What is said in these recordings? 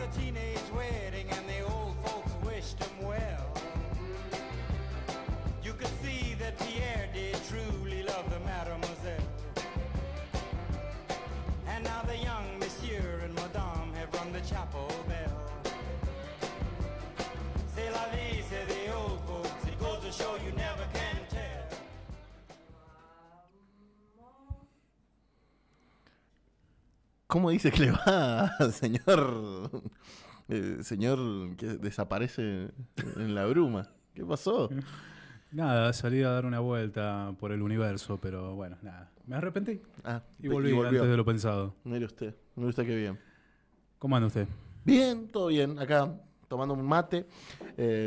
a teenage wedding and the old folks wished him well. You could see that Pierre did truly love the mademoiselle. And now the young monsieur and madame have rung the chapel bell. C'est la vie, say the old folks. It goes to show you never can tell. ¿Cómo dice que le va, señor? Señor que desaparece en la bruma. ¿Qué pasó? Nada, salí a dar una vuelta por el universo, pero bueno, nada. Me arrepentí y volví volvió. antes de lo pensado. Mire usted qué bien. ¿Cómo anda usted? Bien, todo bien. Acá tomando un mate,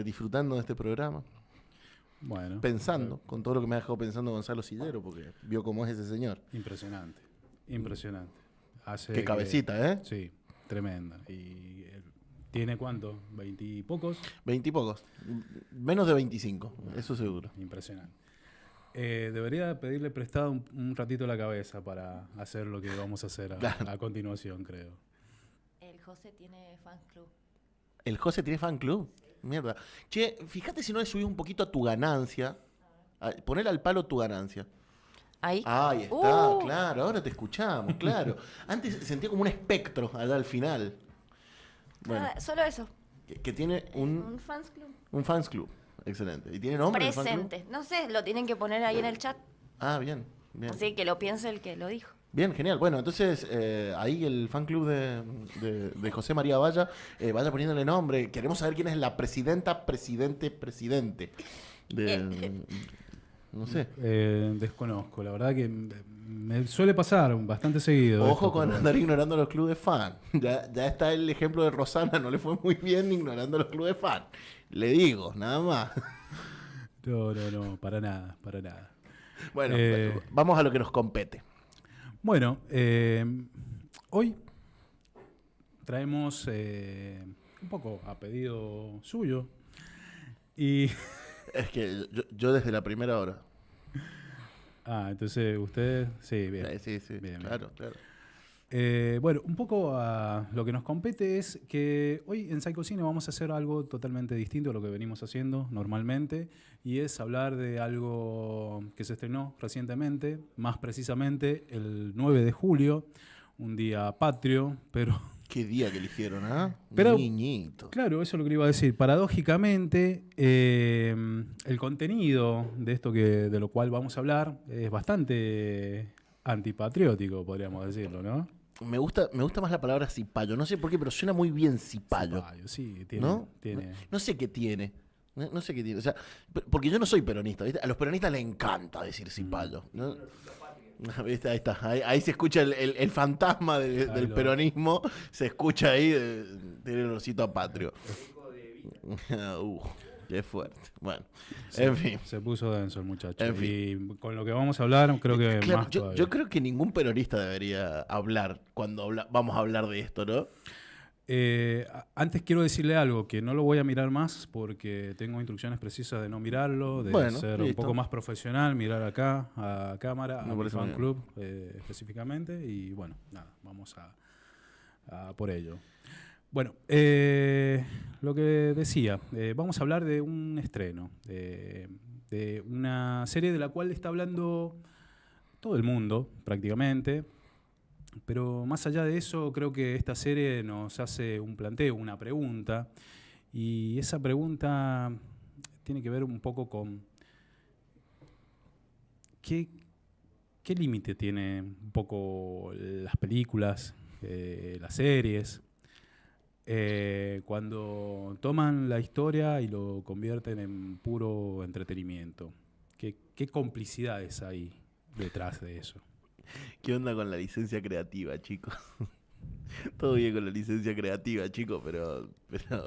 disfrutando de este programa. Bueno. Pensando, con todo lo que me ha dejado pensando Gonzalo Sillero, porque vio cómo es ese señor. Impresionante. Qué cabecita, ¿eh? Sí, tremenda. ¿Y tiene cuánto? ¿20 y pocos? 20 y pocos. Menos de 25, eso seguro. Impresionante. Debería pedirle prestado un ratito la cabeza para hacer lo que vamos a hacer a continuación, creo. El José tiene fan club. ¿El José tiene fan club? Mierda. Che, fíjate si no le subís un poquito a tu ganancia. Poner al palo tu ganancia. Ahí. Ahí está, claro, ahora te escuchamos, claro. Antes sentía como un espectro allá al final. Bueno, Nada, solo eso. que tiene Un fans club. un fans club, excelente. ¿Y tiene nombre el fan club? Presente. No sé, lo tienen que poner ahí en el chat. Ah, bien, bien. Así que lo piense el que lo dijo. Bien, genial. Bueno, entonces ahí el fan club de José María Valla, vaya poniéndole nombre. Queremos saber quién es la presidenta, presidente de... No sé. Desconozco, la verdad que me suele pasar bastante seguido. Ojo con andar ignorando los clubes de fan. Ya está el ejemplo de Rosana, no le fue muy bien ignorando los clubes de fan. Le digo, nada más. No, para nada. Bueno, vamos a lo que nos compete. Bueno, hoy traemos un poco a pedido suyo y... Es que yo desde la primera hora. Entonces usted... Sí, bien. Sí, Bien, claro. Bueno, un poco a lo que nos compete es que hoy en Psychocine vamos a hacer algo totalmente distinto a lo que venimos haciendo normalmente, y es hablar de algo que se estrenó recientemente, más precisamente el 9 de julio, un día patrio, pero... Qué día que eligieron, ¿ah? Pero, niñito. Claro, eso es lo que le iba a decir. Paradójicamente, el contenido de esto de lo cual vamos a hablar es bastante antipatriótico, podríamos decirlo, ¿no? Me gusta más la palabra cipayo. No sé por qué, pero suena muy bien cipayo. Cipayo, sí, tiene. ¿No? tiene. No sé qué tiene. No sé qué tiene. O sea, porque yo no soy peronista, ¿viste? A los peronistas les encanta decir cipayo, ¿no? ¿Viste? Ahí está. Ahí se escucha el fantasma del peronismo. Se escucha ahí. Tiene el osito a patrio. Qué fuerte. Bueno, en fin. Se puso denso el muchacho. En fin. Y con lo que vamos a hablar, creo que Claro, más todavía. yo creo que ningún peronista debería hablar cuando vamos a hablar de esto, ¿no? Antes quiero decirle algo, que no lo voy a mirar más porque tengo instrucciones precisas de no mirarlo, de ser un poco más profesional, mirar acá a cámara, a mi fan club específicamente, y bueno, nada, vamos a por ello. Bueno, lo que decía, vamos a hablar de un estreno, de una serie de la cual está hablando todo el mundo prácticamente. Pero más allá de eso, creo que esta serie nos hace un planteo, una pregunta, y esa pregunta tiene que ver un poco con qué límite tiene un poco las películas, las series, cuando toman la historia y lo convierten en puro entretenimiento. ¿Qué complicidades hay detrás de eso? ¿Qué onda con la licencia creativa, chicos? Todo bien con la licencia creativa, chicos, pero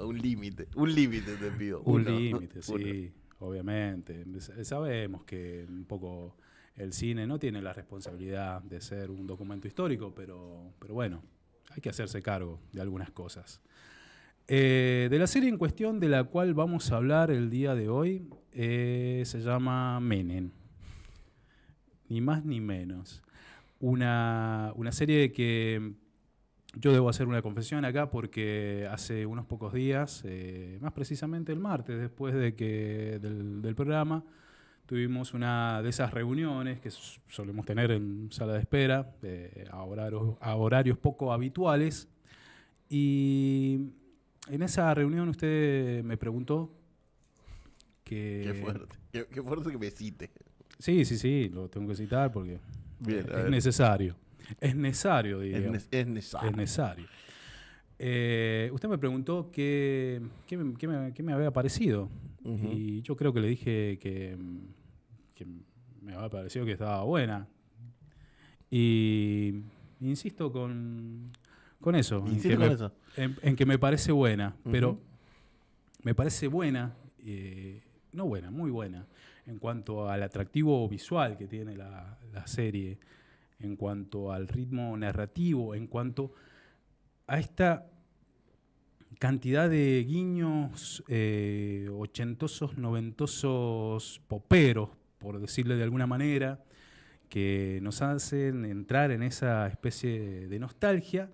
un límite te pido. Un límite, sí, obviamente. Sabemos que un poco el cine no tiene la responsabilidad de ser un documento histórico, pero bueno, hay que hacerse cargo de algunas cosas. De la serie en cuestión de la cual vamos a hablar el día de hoy, se llama Menem. Ni más ni menos. Una serie que yo debo hacer una confesión acá porque hace unos pocos días, más precisamente el martes, después del programa, tuvimos una de esas reuniones que solemos tener en sala de espera, a horarios poco habituales. Y en esa reunión usted me preguntó que... Qué fuerte que me cite. Sí, lo tengo que citar porque Bien, es necesario. Es necesario, digamos. Es necesario. Es necesario. Usted me preguntó qué me había parecido. Uh-huh. Y yo creo que le dije que me había parecido que estaba buena. Y insisto con eso. En que me parece buena. Uh-huh. Pero me parece buena, no buena, muy buena, en cuanto al atractivo visual que tiene la serie, en cuanto al ritmo narrativo, en cuanto a esta cantidad de guiños ochentosos, noventosos, poperos, por decirle de alguna manera, que nos hacen entrar en esa especie de nostalgia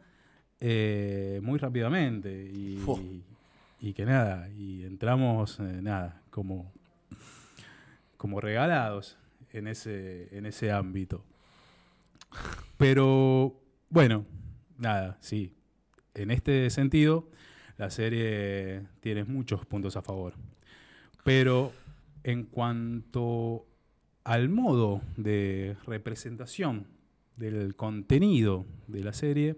muy rápidamente y que nada, y entramos como regalados en ese ámbito. Pero bueno, nada, sí, en este sentido la serie tiene muchos puntos a favor, pero en cuanto al modo de representación del contenido de la serie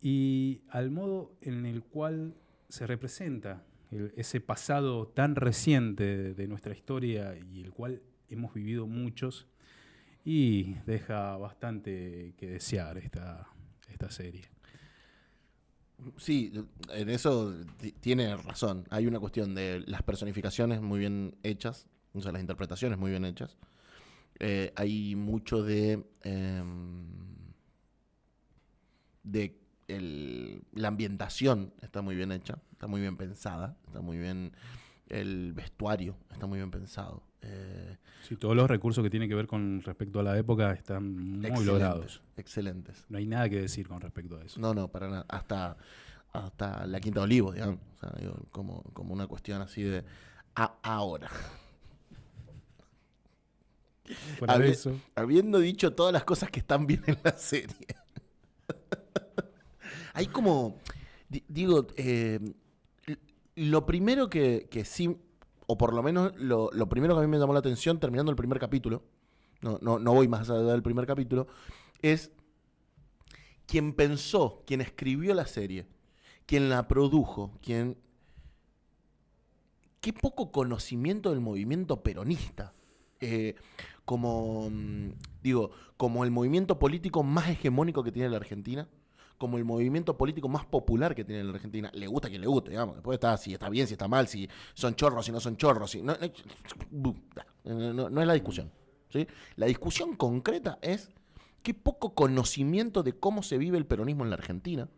y al modo en el cual se representa ese pasado tan reciente de nuestra historia y el cual hemos vivido muchos, y deja bastante que desear esta serie. Sí, en eso tiene razón. Hay una cuestión de las personificaciones muy bien hechas, o sea, las interpretaciones muy bien hechas. Hay mucho de la ambientación está muy bien hecha, está muy bien pensada, está muy bien, el vestuario está muy bien pensado. Sí, todos los recursos que tienen que ver con respecto a la época están muy logrados. Excelentes. No hay nada que decir con respecto a eso. No, para nada. Hasta la Quinta de Olivos, digamos. O sea, digo, como una cuestión así de ahora. Habiendo dicho todas las cosas que están bien en la serie. Hay como, digo, lo primero que sí, o por lo menos lo primero que a mí me llamó la atención terminando el primer capítulo, no voy más allá del primer capítulo, es quien pensó, quien escribió la serie, quien la produjo, qué poco conocimiento del movimiento peronista. Como el movimiento político más hegemónico que tiene la Argentina, como el movimiento político más popular que tiene la Argentina. Le gusta a quien le guste, digamos. Después está si está bien, si está mal, si son chorros, si no son chorros. No es la discusión, ¿sí? La discusión concreta es qué poco conocimiento de cómo se vive el peronismo en la Argentina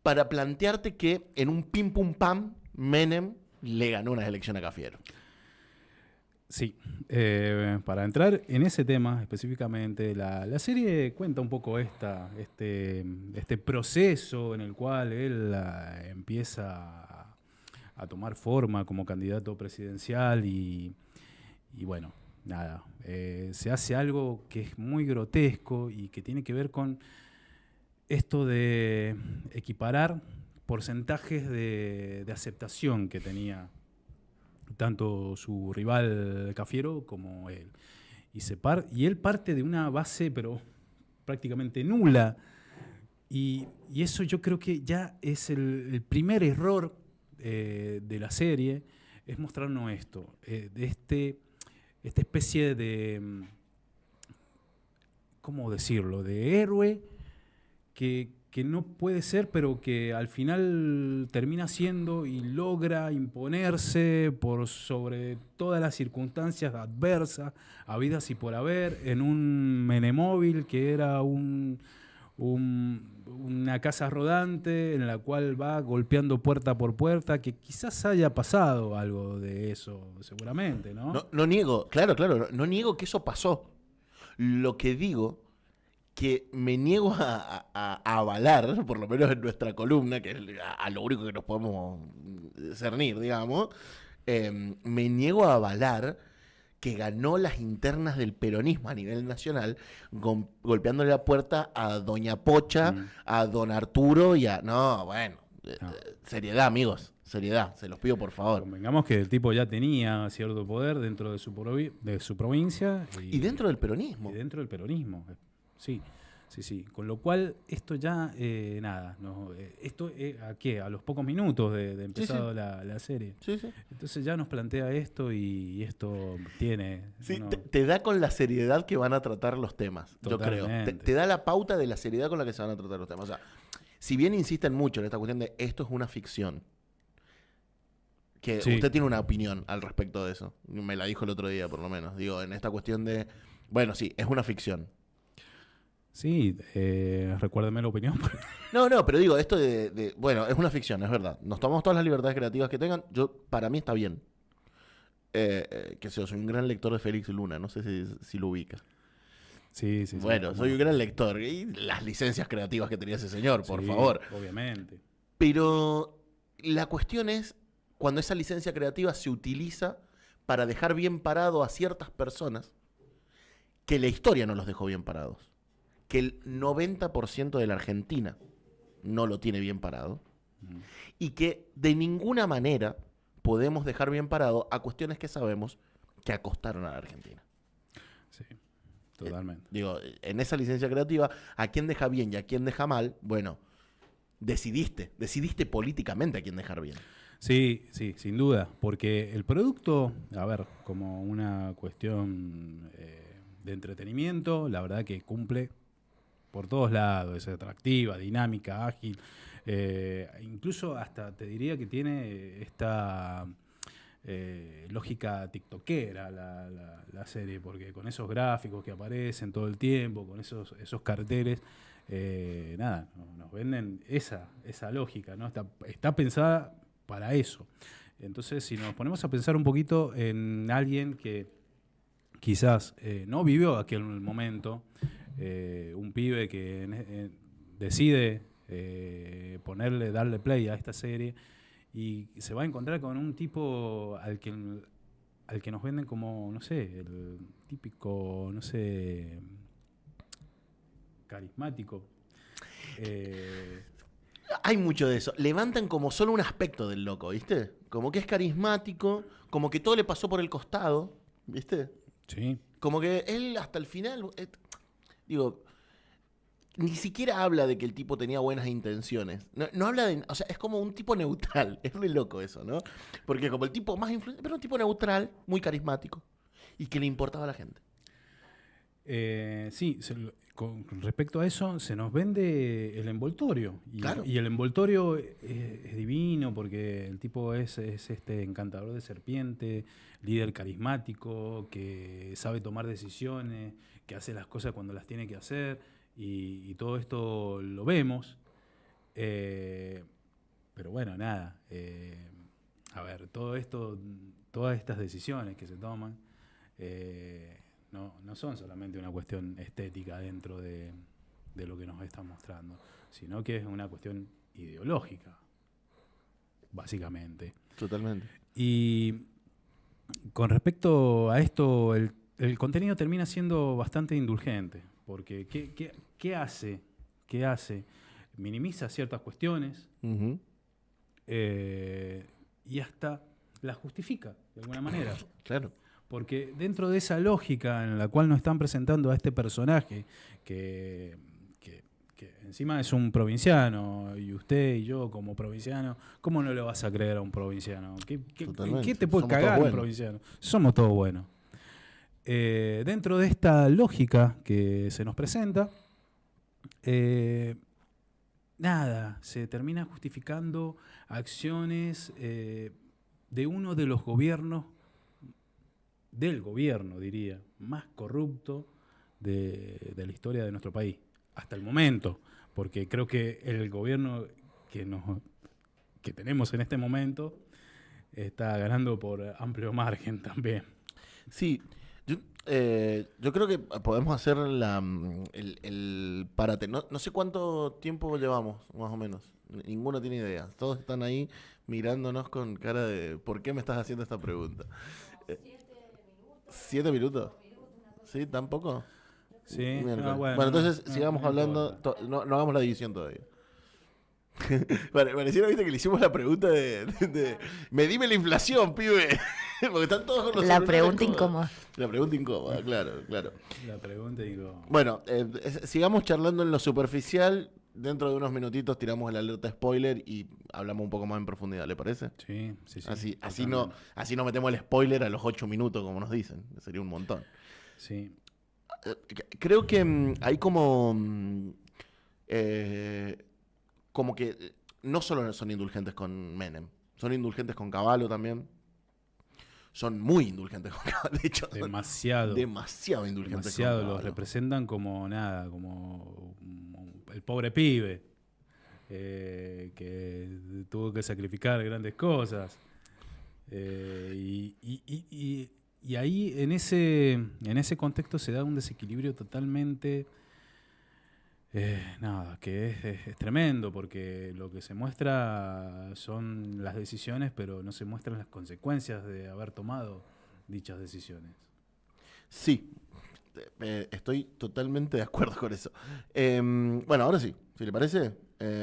para plantearte que en un pim pum pam Menem le ganó unas elecciones a Cafiero. Sí, para entrar en ese tema específicamente, la serie cuenta un poco este proceso en el cual él empieza a tomar forma como candidato presidencial y bueno, nada, se hace algo que es muy grotesco y que tiene que ver con esto de equiparar porcentajes de aceptación que tenía tanto su rival Cafiero como él. Y él parte de una base, pero prácticamente nula. Y eso yo creo que ya es el primer error de la serie, es mostrarnos esto, de esta especie de, ¿cómo decirlo?, de héroe que no puede ser, pero que al final termina siendo y logra imponerse por sobre todas las circunstancias adversas, habidas y por haber, en un menemóvil que era una casa rodante en la cual va golpeando puerta por puerta, que quizás haya pasado algo de eso, seguramente, ¿no? No niego, claro, no niego que eso pasó. Lo que digo que me niego a avalar, por lo menos en nuestra columna, que es a lo único que nos podemos cernir, digamos, me niego a avalar que ganó las internas del peronismo a nivel nacional, golpeándole la puerta a Doña Pocha, a Don Arturo y a... No, bueno, seriedad, amigos, seriedad, se los pido por favor. Convengamos que el tipo ya tenía cierto poder dentro de su provincia. Y dentro del peronismo. Y dentro del peronismo, sí. Sí. Con lo cual, esto ya, nada, no, esto ¿a qué? A los pocos minutos de empezado la serie. Sí. Entonces ya nos plantea esto y esto tiene... Sí, te da con la seriedad que van a tratar los temas, Totalmente. yo creo. Te da la pauta de la seriedad con la que se van a tratar los temas. O sea, si bien insisten mucho en esta cuestión de esto es una ficción, que usted tiene una opinión al respecto de eso. Me la dijo el otro día, por lo menos. Digo, en esta cuestión de... Bueno, sí, es una ficción. Sí, recuérdeme la opinión. No, pero digo, esto bueno, es una ficción, es verdad. Nos tomamos todas las libertades creativas que tengan. Para mí está bien. Que sé yo, soy un gran lector de Félix Luna, no sé si lo ubica. Sí. Bueno, soy un gran lector. Y las licencias creativas que tenía ese señor, por favor. Obviamente. Pero la cuestión es cuando esa licencia creativa se utiliza para dejar bien parado a ciertas personas que la historia no los dejó bien parados. Que el 90% de la Argentina no lo tiene bien parado. Y que de ninguna manera podemos dejar bien parado a cuestiones que sabemos que acostaron a la Argentina. Sí, totalmente. Digo, en esa licencia creativa, a quién deja bien y a quién deja mal, bueno, decidiste políticamente a quién dejar bien. Sí, sin duda, porque el producto, a ver, como una cuestión de entretenimiento, la verdad que cumple por todos lados, es atractiva, dinámica, ágil, incluso hasta te diría que tiene esta lógica tiktokera la serie, porque con esos gráficos que aparecen todo el tiempo, con esos carteles, nada, nos venden esa lógica, ¿no? Está pensada para eso. Entonces, si nos ponemos a pensar un poquito en alguien que quizás no vivió aquel momento, un pibe que decide darle play a esta serie y se va a encontrar con un tipo al que nos venden como, no sé, el típico, no sé, carismático. Hay mucho de eso. Levantan como solo un aspecto del loco, ¿viste? Como que es carismático, como que todo le pasó por el costado, ¿viste? Sí. Como que él hasta el final... Digo, ni siquiera habla de que el tipo tenía buenas intenciones. No habla de... O sea, es como un tipo neutral. Es re loco eso, ¿no? Porque como el tipo más influyente, pero un tipo neutral, muy carismático. Y que le importaba a la gente. Sí, con respecto a eso, se nos vende el envoltorio. Claro. Y el envoltorio es divino porque el tipo es este encantador de serpiente, líder carismático, que sabe tomar decisiones, que hace las cosas cuando las tiene que hacer. Y todo esto lo vemos. Pero bueno, nada. A ver, todo esto, todas estas decisiones que se toman... No son solamente una cuestión estética dentro de lo que nos están mostrando, sino que es una cuestión ideológica, básicamente. Totalmente. Y con respecto a esto, el contenido termina siendo bastante indulgente, porque ¿qué hace? Minimiza ciertas cuestiones y hasta las justifica de alguna manera. Claro. Porque dentro de esa lógica en la cual nos están presentando a este personaje, que encima es un provinciano, y usted y yo como provinciano, ¿cómo no le vas a creer a un provinciano? ¿En qué te puede cagar un provinciano? Somos todos buenos. Dentro de esta lógica que se nos presenta, nada, se termina justificando acciones de uno de los gobiernos, del gobierno, diría, más corrupto de la historia de nuestro país, hasta el momento, porque creo que el gobierno que tenemos en este momento está ganando por amplio margen también. Sí, Yo creo que podemos hacer el parate. No sé cuánto tiempo llevamos, más o menos. Ninguno tiene idea. Todos están ahí mirándonos con cara de ¿por qué me estás haciendo esta pregunta? 7 minutos. ¿Sí? ¿Tan poco? Sí. Bueno, entonces sigamos hablando. No hagamos la división todavía. Pareciera, viste, que le hicimos la pregunta de medime la inflación, pibe. Porque están todos con los La pregunta incómoda. La pregunta incómoda, claro. La pregunta incómoda. Bueno, sigamos charlando en lo superficial. Dentro de unos minutitos tiramos el alerta spoiler y hablamos un poco más en profundidad, ¿le parece? Sí. Así no metemos el spoiler a los 8 minutos, como nos dicen. Sería un montón. Sí. Creo que hay como que no solo son indulgentes con Menem, son indulgentes con Cavallo también. Son muy indulgentes con Cavallo, de hecho. Demasiado Indulgentes demasiado, con Cavallo. los representan como nada, como el pobre pibe que tuvo que sacrificar grandes cosas. Y ahí, en ese contexto, se da un desequilibrio totalmente... que es tremendo, porque lo que se muestra son las decisiones, pero no se muestran las consecuencias de haber tomado dichas decisiones. Sí, estoy totalmente de acuerdo con eso. Bueno, ahora sí, si le parece,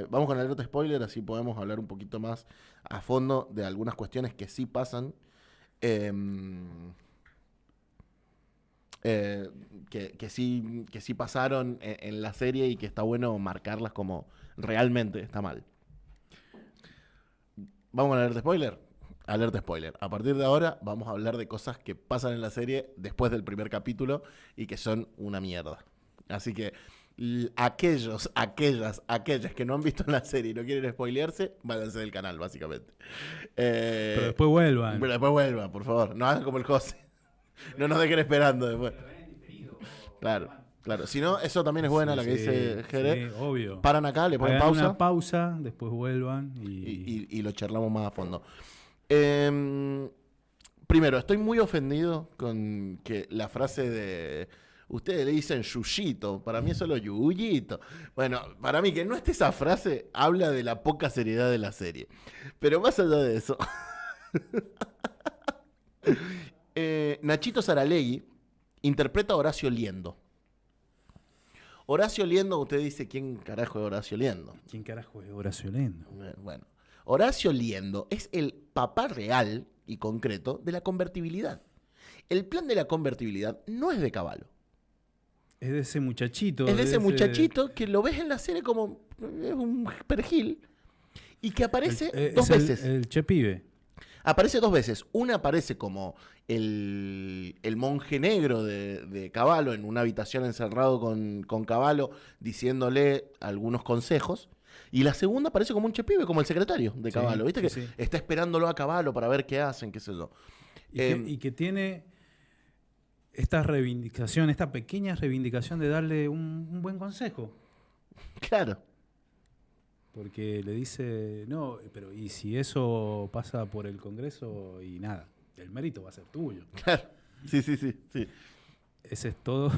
vamos con el alerta spoiler, así podemos hablar un poquito más a fondo de algunas cuestiones que sí pasan. Que sí pasaron en la serie y que está bueno marcarlas como realmente está mal. Vamos a alerta spoiler. Alerta spoiler. A partir de ahora vamos a hablar de cosas que pasan en la serie después del primer capítulo y que son una mierda. Así que aquellas que no han visto la serie y no quieren spoilearse, váyanse del canal, básicamente. Pero después vuelvan. Pero después vuelvan, por favor. No hagan como el José. No nos dejen esperando después. Claro. Si no, eso también es buena, la que dice Jerez. Sí, obvio. Paran acá, le ponen Hagan pausa. una pausa, después vuelvan Y lo charlamos más a fondo. Primero, estoy muy ofendido con que la frase de... Ustedes le dicen yuyito, para mí es solo yuyito. Bueno, para mí que no esté esa frase habla de la poca seriedad de la serie. Pero más allá de eso... Nachito Saralegui interpreta a Horacio Liendo. Horacio Liendo, usted dice, ¿quién carajo es Horacio Liendo? ¿Quién carajo es Horacio Liendo? Bueno, Horacio Liendo es el papá real y concreto de la convertibilidad. El plan de la convertibilidad no es de Cavallo. Es de ese muchachito. Es de ese muchachito que lo ves en la serie como un perejil y que aparece dos veces. El che pibe. Aparece 2 veces. Una aparece como el monje negro de Cavallo en una habitación encerrado con Cavallo diciéndole algunos consejos. Y la segunda aparece como un chepibe, como el secretario de Cavallo. ¿Viste? Que está esperándolo a Cavallo para ver qué hacen, qué sé yo. Y que tiene esta reivindicación, esta pequeña reivindicación de darle un buen consejo. Claro. Porque le dice, no, pero ¿y si eso pasa por el Congreso? Y nada, el mérito va a ser tuyo. Claro. Sí. Ese es todo.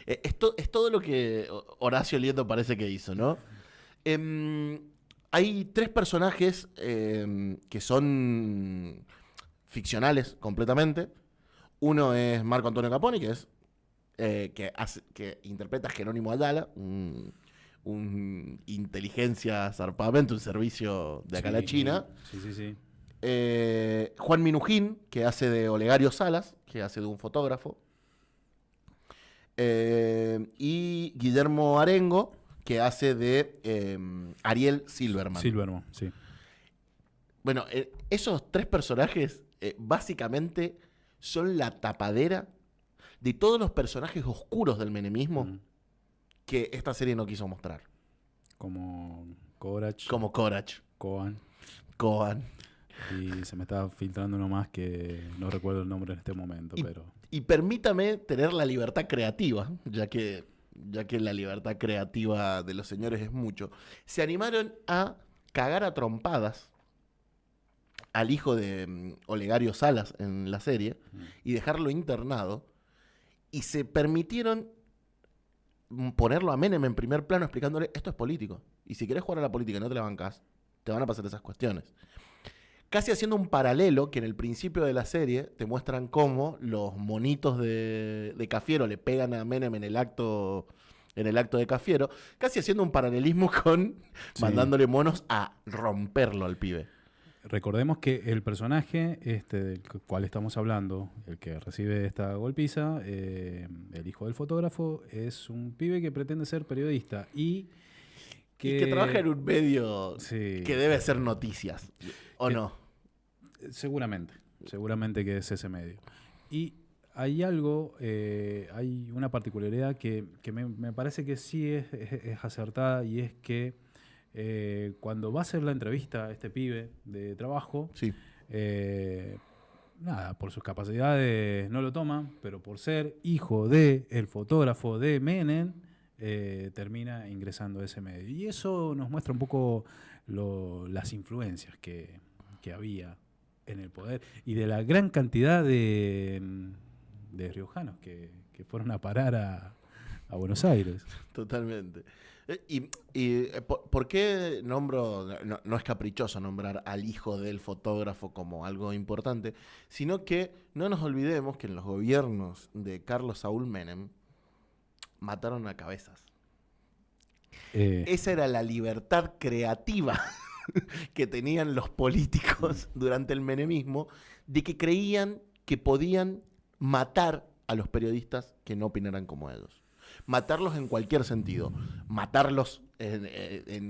Es todo lo que Horacio Liendo parece que hizo, ¿no? Hay 3 personajes que son ficcionales completamente. Uno es Marco Antonio Caponi, que es que interpreta a Jerónimo Ayala, un inteligencia zarpadamente, un servicio de acá a la China. Sí. Juan Minujín, que hace de Olegario Salas, que hace de un fotógrafo. Y Guillermo Arengo, que hace de Ariel Silverman. Silverman, sí. Bueno, esos 3 personajes básicamente son la tapadera de todos los personajes oscuros del menemismo que esta serie no quiso mostrar. Como Korach. Como Korach. Kohan. Y se me está filtrando uno más que no recuerdo el nombre en este momento. Y permítame tener la libertad creativa, ya que la libertad creativa de los señores es mucho. Se animaron a cagar a trompadas al hijo de Olegario Salas en la serie y dejarlo internado Y se permitieron ponerlo a Menem en primer plano explicándole, esto es político. Y si querés jugar a la política y no te la bancás, te van a pasar esas cuestiones. Casi haciendo un paralelo que en el principio de la serie te muestran cómo los monitos de Cafiero le pegan a Menem en el acto de Cafiero, casi haciendo un paralelismo con mandándole monos a romperlo al pibe. Recordemos que el personaje del cual estamos hablando, el que recibe esta golpiza, el hijo del fotógrafo, es un pibe que pretende ser periodista y que trabaja en un medio que debe hacer noticias, ¿o no? Seguramente que es ese medio. Y hay algo, hay una particularidad que me parece que sí es acertada, y es que cuando va a hacer la entrevista a este pibe de trabajo, nada, por sus capacidades no lo toman, pero por ser hijo del fotógrafo de Menem, termina ingresando a ese medio. Y eso nos muestra un poco las influencias que había en el poder y de la gran cantidad de riojanos que fueron a parar a Buenos Aires. Totalmente. ¿Por qué nombro, no es caprichoso nombrar al hijo del fotógrafo como algo importante, sino que no nos olvidemos que en los gobiernos de Carlos Saúl Menem mataron a cabezas? Esa era la libertad creativa que tenían los políticos durante el menemismo, de que creían que podían matar a los periodistas que no opinaran como ellos. Matarlos en cualquier sentido. Matarlos de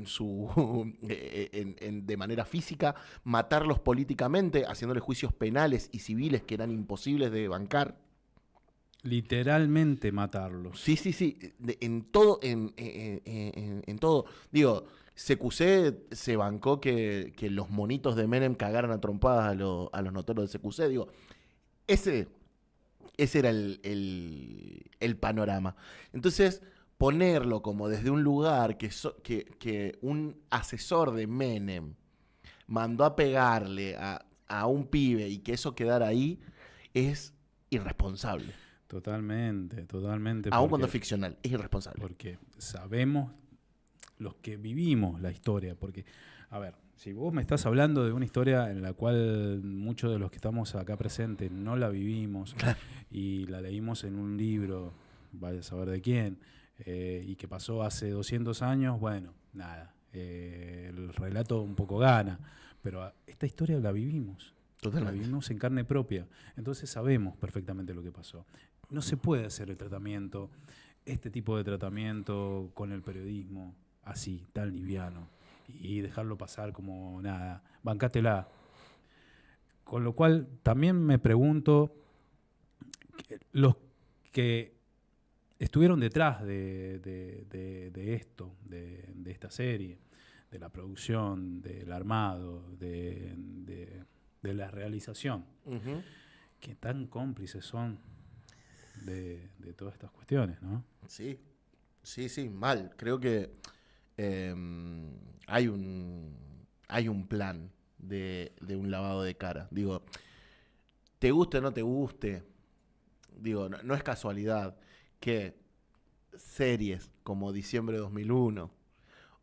manera física, matarlos políticamente, haciéndoles juicios penales y civiles que eran imposibles de bancar. Literalmente matarlos. Sí. En todo. Digo, CQC se bancó que los monitos de Menem cagaran a trompadas a los notorios de CQC. Digo, ese era el panorama. Entonces, ponerlo como desde un lugar que un asesor de Menem mandó a pegarle a un pibe y que eso quedara ahí, es irresponsable. Totalmente. Aún cuando es ficcional, es irresponsable. Porque sabemos los que vivimos la historia. Porque, a ver, si vos me estás hablando de una historia en la cual muchos de los que estamos acá presentes no la vivimos y la leímos en un libro, vaya a saber de quién, y que pasó hace 200 años, bueno, nada, el relato un poco gana. Pero esta historia la vivimos. Totalmente. La vivimos en carne propia. Entonces sabemos perfectamente lo que pasó. No se puede hacer este tipo de tratamiento con el periodismo así, tan liviano, y dejarlo pasar como nada, bancátela. Con lo cual también me pregunto, los que estuvieron detrás de esto, de esta serie, de la producción, del armado, de la realización, que tan cómplices son de todas estas cuestiones, ¿no? Sí, mal. Creo que hay un plan de un lavado de cara. Digo, te guste o no te guste, digo, no es casualidad que series como Diciembre de 2001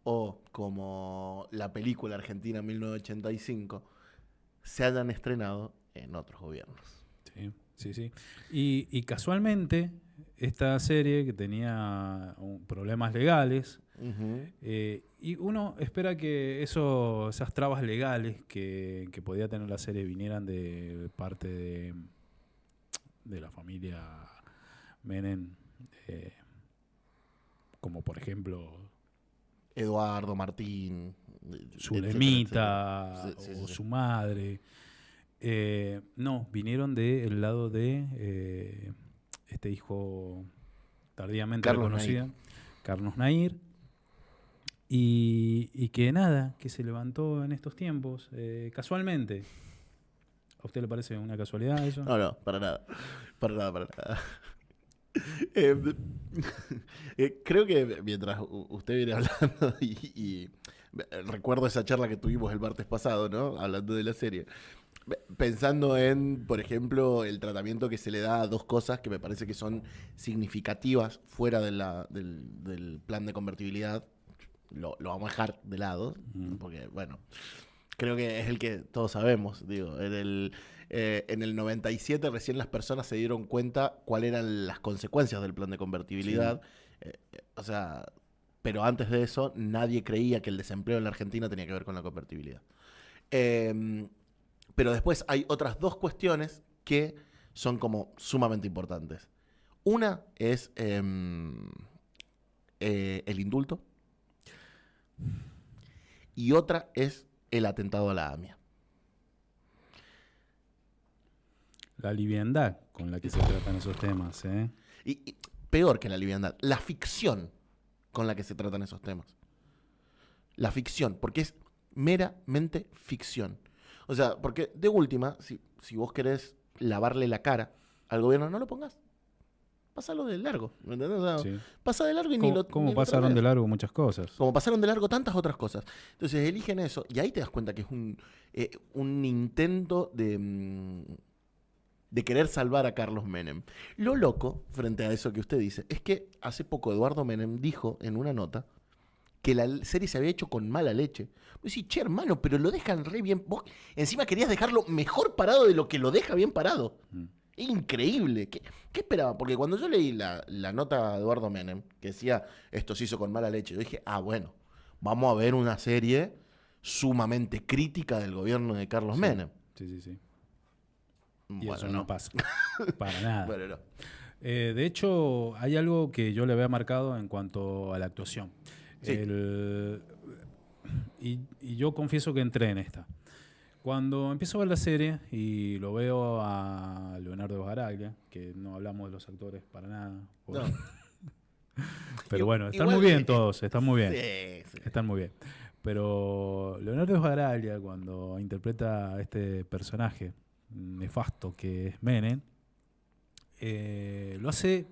o como la película argentina 1985 se hayan estrenado en otros gobiernos. Sí. Y casualmente, esta serie que tenía problemas legales, y uno espera que esas trabas legales que podía tener la serie vinieran de parte de la familia Menem, como por ejemplo Eduardo Martín, Zulemita, su madre. No, vinieron del lado de este hijo tardíamente reconocido, Carlos Nair, y que nada, que se levantó en estos tiempos, casualmente. ¿A usted le parece una casualidad eso? No, para nada. Creo que mientras usted viene hablando y recuerdo esa charla que tuvimos el martes pasado, ¿no? Hablando de la serie. Pensando en, por ejemplo, el tratamiento que se le da a dos cosas que me parece que son significativas fuera del plan de convertibilidad, lo vamos a dejar de lado, porque, bueno, creo que es el que todos sabemos. Digo, en el 97 recién las personas se dieron cuenta cuáles eran las consecuencias del plan de convertibilidad. Sí. O sea, pero antes de eso nadie creía que el desempleo en la Argentina tenía que ver con la convertibilidad. Pero después hay otras dos cuestiones que son como sumamente importantes. Una es el indulto y otra es el atentado a la AMIA. La liviandad con la que se tratan esos temas, ¿eh? Y peor que la liviandad, la ficción con la que se tratan esos temas. La ficción, porque es meramente ficción. O sea, porque de última, si vos querés lavarle la cara al gobierno, no lo pongas. Pásalo de largo. ¿Me entendés? O sea, sí. Pasa de largo y ni lo... ¿Cómo pasaron de largo muchas cosas? Como pasaron de largo tantas otras cosas. Entonces eligen eso. Y ahí te das cuenta que es un intento de querer salvar a Carlos Menem. Lo loco, frente a eso que usted dice, es que hace poco Eduardo Menem dijo en una nota que la serie se había hecho con mala leche. Pues sí, che, hermano, pero lo dejan re bien. Vos encima querías dejarlo mejor parado de lo que lo deja bien parado. Increíble. ¿Qué esperaba? Porque cuando yo leí la nota de Eduardo Menem, que decía, esto se hizo con mala leche, yo dije, bueno, vamos a ver una serie sumamente crítica del gobierno de Carlos Menem. Sí. Y eso no pasa. Para nada. Bueno, no. De hecho, hay algo que yo le había marcado en cuanto a la actuación. Sí. Y yo confieso que entré en esta. Cuando empiezo a ver la serie y lo veo a Leonardo Sbaraglia, que no hablamos de los actores para nada. No. Pero bueno, están muy bien todos, están muy bien. Sí. Están muy bien. Pero Leonardo Sbaraglia, cuando interpreta a este personaje nefasto que es Menem, lo hace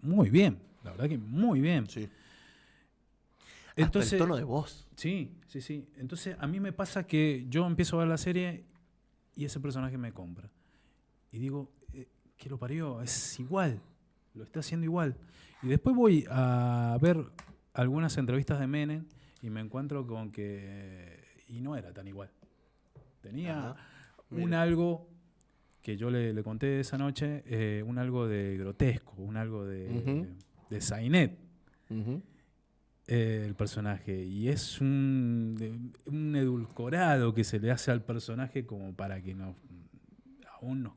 muy bien, la verdad que muy bien. Sí. Entonces, hasta el tono de voz. Sí. Entonces a mí me pasa que yo empiezo a ver la serie y ese personaje me compra. Y digo, que lo parió, es igual, lo está haciendo igual. Y después voy a ver algunas entrevistas de Menem y me encuentro con que... Y no era tan igual. Tenía un algo que yo le conté esa noche, un algo de grotesco, un algo de sainet. El personaje, y es un edulcorado que se le hace al personaje como para que aún nos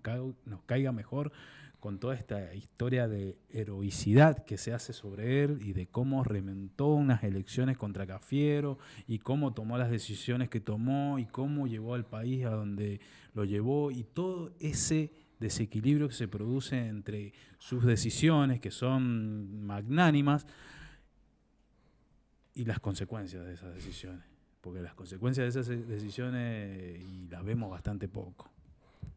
caiga mejor con toda esta historia de heroicidad que se hace sobre él y de cómo rementó unas elecciones contra Cafiero y cómo tomó las decisiones que tomó y cómo llevó al país a donde lo llevó y todo ese desequilibrio que se produce entre sus decisiones que son magnánimas y las consecuencias de esas decisiones. Porque las consecuencias de esas decisiones y las vemos bastante poco.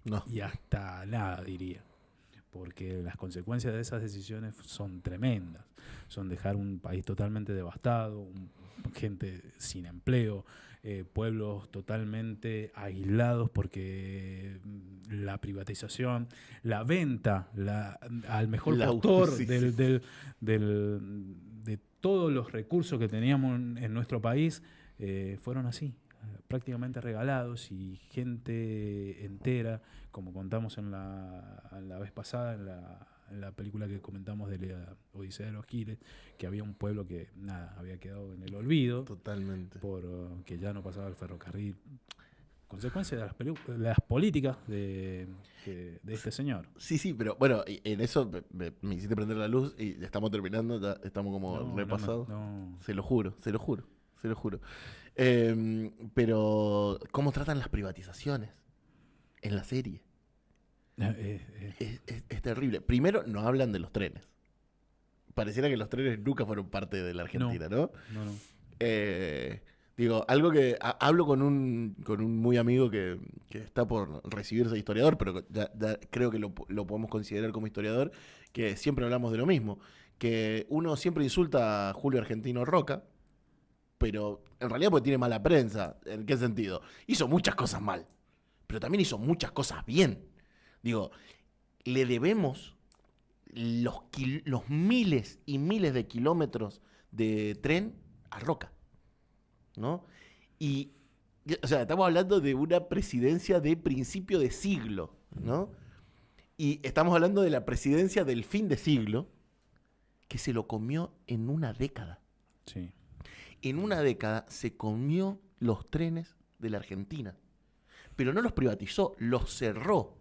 No. Y hasta nada, diría. Porque las consecuencias de esas decisiones son tremendas. Son dejar un país totalmente devastado, gente sin empleo, pueblos totalmente aislados porque la privatización, la venta al mejor postor de todos los recursos que teníamos en nuestro país fueron así, prácticamente regalados, y gente entera, como contamos en la vez pasada, en la película que comentamos de la Odisea de los Giles, que había un pueblo que había quedado en el olvido. Totalmente. Porque ya no pasaba el ferrocarril. Consecuencia de las políticas de este señor. Sí, pero bueno, en eso me hiciste prender la luz y estamos terminando, ya estamos como repasados. No. Se lo juro. Pero, ¿cómo tratan las privatizaciones en la serie? Es terrible. Primero, no hablan de los trenes. Pareciera que los trenes nunca fueron parte de la Argentina, ¿no? No. Digo, algo que hablo con un muy amigo que está por recibirse de historiador, pero ya creo que lo podemos considerar como historiador, que siempre hablamos de lo mismo, que uno siempre insulta a Julio Argentino Roca, pero en realidad porque tiene mala prensa. ¿En qué sentido? Hizo muchas cosas mal. pero también hizo muchas cosas bien. Digo, le debemos los miles y miles de kilómetros de tren a Roca, ¿no? Y, o sea, estamos hablando de una presidencia de principio de siglo, ¿no? Y estamos hablando de la presidencia del fin de siglo, que se lo comió en una década. Sí. En una década se comió los trenes de la Argentina. Pero no los privatizó, los cerró.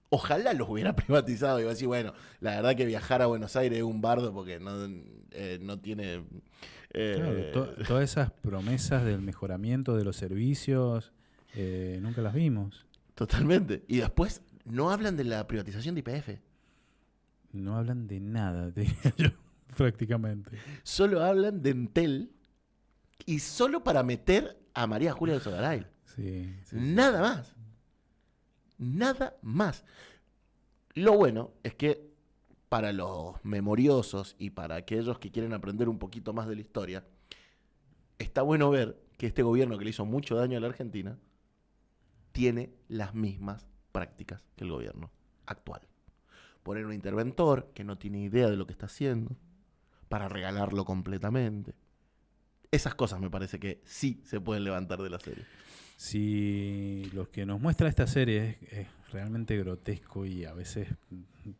Ojalá los hubiera privatizado. Y iba a decir, bueno, la verdad que viajar a Buenos Aires es un bardo porque no tiene... Claro, todas esas promesas del mejoramiento de los servicios, nunca las vimos. Totalmente. Y después no hablan de la privatización de YPF. No hablan de nada, diría yo, prácticamente. Solo hablan de Entel y solo para meter a María Julia de Sogaray. Sí. Nada más. Nada más. Lo bueno es que para los memoriosos y para aquellos que quieren aprender un poquito más de la historia, está bueno ver que este gobierno que le hizo mucho daño a la Argentina tiene las mismas prácticas que el gobierno actual. Poner un interventor que no tiene idea de lo que está haciendo para regalarlo completamente. Esas cosas me parece que sí se pueden levantar de la serie. Si lo que nos muestra esta serie es realmente grotesco y a veces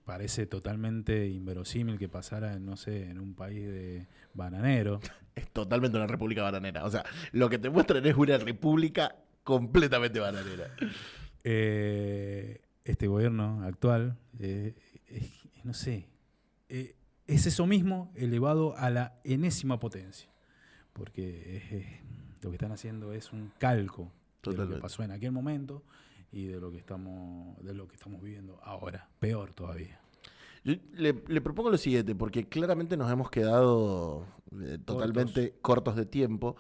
parece totalmente inverosímil que pasara, no sé, en un país de bananero. Es totalmente una república bananera. O sea, lo que te muestran es una república completamente bananera. Este gobierno actual, no sé, es eso mismo elevado a la enésima potencia. Porque lo que están haciendo es un calco de lo que pasó en aquel momento y de lo que estamos viviendo ahora. Peor todavía. Yo le propongo lo siguiente, porque claramente nos hemos quedado totalmente cortos de tiempo.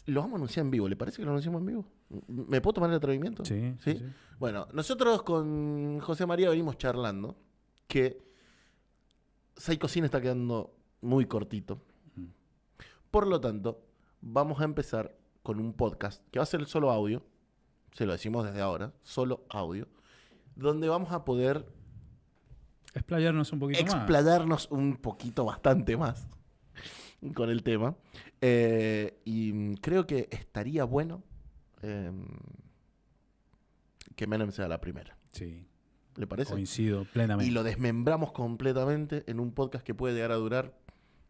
Lo vamos a anunciar en vivo. ¿Le parece que lo anunciamos en vivo? ¿Me puedo tomar el atrevimiento? Sí. Bueno, nosotros con José María venimos charlando que Psycho Cine está quedando muy cortito. Por lo tanto, vamos a empezar con un podcast que va a ser solo audio, se lo decimos desde ahora, solo audio, donde vamos a poder explayarnos un poquito un poquito bastante más con el tema. Y creo que estaría bueno que Menem sea la primera. Sí. ¿Le parece? Coincido plenamente. Y lo desmembramos completamente en un podcast que puede llegar a durar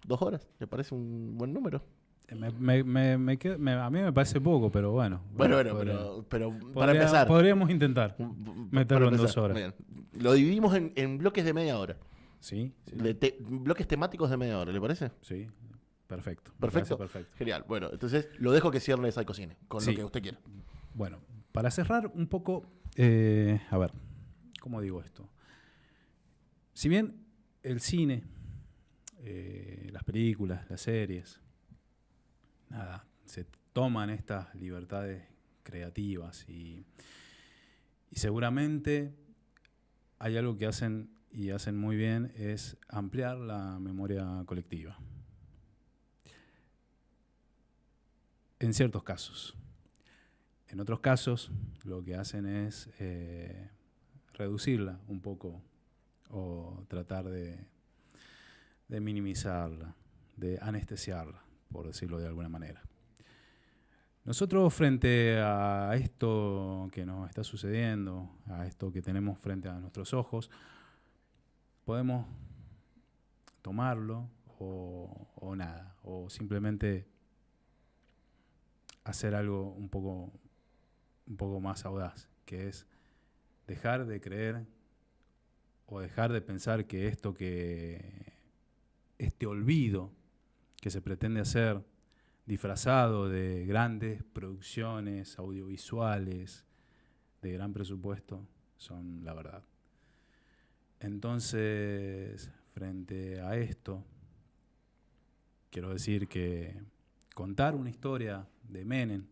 2 horas. ¿Le parece un buen número? A mí me parece poco, pero bueno. Pero para empezar. Podríamos intentar meterlo en 2 horas. Bien. Lo dividimos en bloques de media hora. Sí. Bloques temáticos de media hora, ¿le parece? Sí, perfecto. ¿Perfecto? Genial. Bueno, entonces lo dejo que cierre Psycho Cine, con lo que usted quiera. Bueno, para cerrar un poco, a ver, ¿cómo digo esto? Si bien el cine, las películas, las series, se toman estas libertades creativas y seguramente hay algo que hacen y hacen muy bien, es ampliar la memoria colectiva. En ciertos casos. En otros casos, lo que hacen es reducirla un poco o tratar de minimizarla, de anestesiarla, por decirlo de alguna manera. Nosotros, frente a esto que nos está sucediendo, a esto que tenemos frente a nuestros ojos, podemos tomarlo o nada, o simplemente hacer algo un poco más audaz, que es dejar de creer o dejar de pensar que este olvido que se pretende hacer disfrazado de grandes producciones audiovisuales de gran presupuesto son la verdad. Entonces, frente a esto, quiero decir que contar una historia de Menem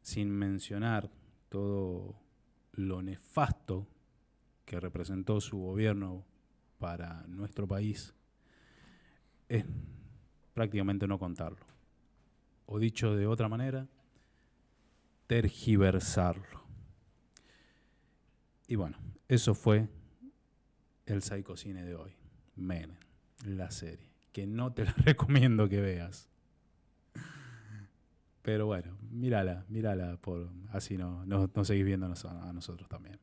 sin mencionar todo lo nefasto que representó su gobierno para nuestro país es prácticamente no contarlo. O dicho de otra manera, tergiversarlo. Y bueno, eso fue el Psicocine de hoy. Menem, la serie, que no te la recomiendo que veas. Pero bueno, mírala, así no seguís viéndonos a nosotros también.